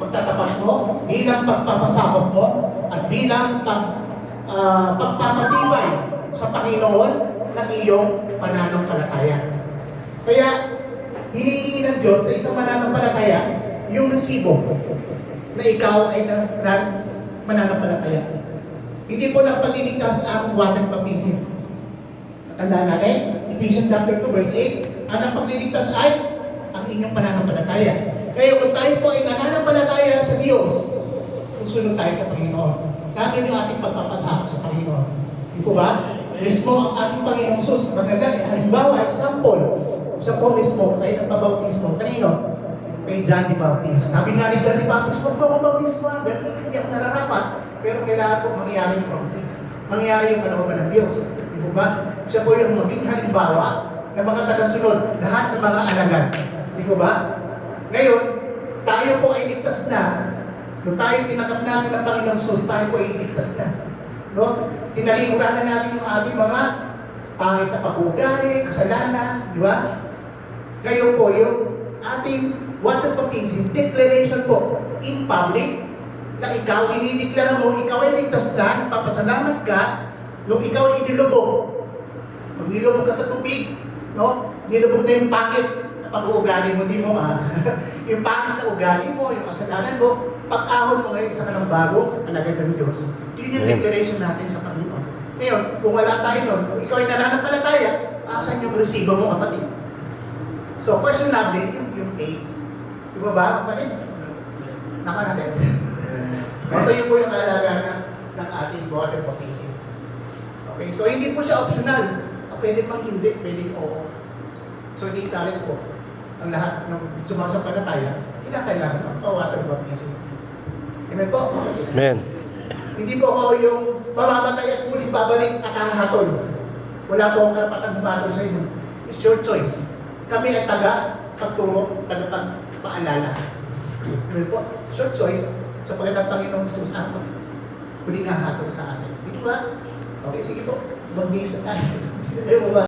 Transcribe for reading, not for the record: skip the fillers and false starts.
pagtatapat mo, bilang pagpapasakop mo, at bilang pagpapatibay sa Panginoon ng iyong pananampalataya. Kaya, hinihingi ng Diyos sa isang mananampalataya yung resibo na ikaw ay mananampalataya. Hindi po lang pagliligtas ang water baptism. Tandaan natin, Ephesians chapter 2 verse 8, ang pagliligtas ay ang inyong pananampalataya. Kaya kung tayo po ay nananampalataya sa Diyos, susunod tayo sa Panginoon. Natin yung ating pagpapasakop sa Panginoon. Hindi po ba? Mismo ang ating Panginoong Sus, halimbawa, example, siya po mismo ay nagpabautismo. Kanino? Kay John the Baptist. Sabi nga ni John the Baptist, huwag po akong bautismo, hindi ako nararapat. Pero kailangan po mangyari yung prophecy. Mangyari yung kalooban ng Diyos. Di ba? Siya po yung maging halimbawa ng mga tagasunod, lahat ng mga alagad. Di ba? Ngayon, tayo po ay ligtas na. Nung tayo tinanggap natin ng Panginoong Sus, tayo po ay ligtas na. No? Tinalikuran na natin yung ating mga pangit na pag-uugali, kasalanan. Di ba? Ngayon po, yung ating water baptism, declaration po in public, na ikaw, dinideklara mo, ikaw ay ligtas na, nagpapasalamat ka, nung ikaw ay inilubog. Pag nilubog ka sa tubig, no? Nilubog na yung pangit na pag-uugali mo, di mo yung pangit na ugali mo, yung kasalanan mo, pag-ahon mo ngayon, isa ka ng bago, alagad ng Diyos. Yun yung declaration natin sa Panginoon. Ngayon, kung wala tayo nun, kung ikaw ay nananampalataya, asan yung resibo mo, kapatid? So, questionable, yung faith. Di ba ba, kapatid? Naka natin. So, yun po yung kaalagaan ng ating water baptism. Okay, so hindi po siya optional. Pwede mang hindi, pwede oo. So, hindi italis po. Ang lahat ng sumasampalataya, kinakailangan ng water baptism. Amen po? Amen. Hindi po ako yung mamamatay at muling babalik at hahatol. Wala po akong karapatang humatol sa inyo. It's your choice. Kami ay taga-pagturo, taga-pagpaalala. Amen po? It's your choice. Sapagkat ang Panginoong Jesus ang huling hahatol sa atin. Di ba? Okay, sige po. Mag-iisa tayo. Sige ba?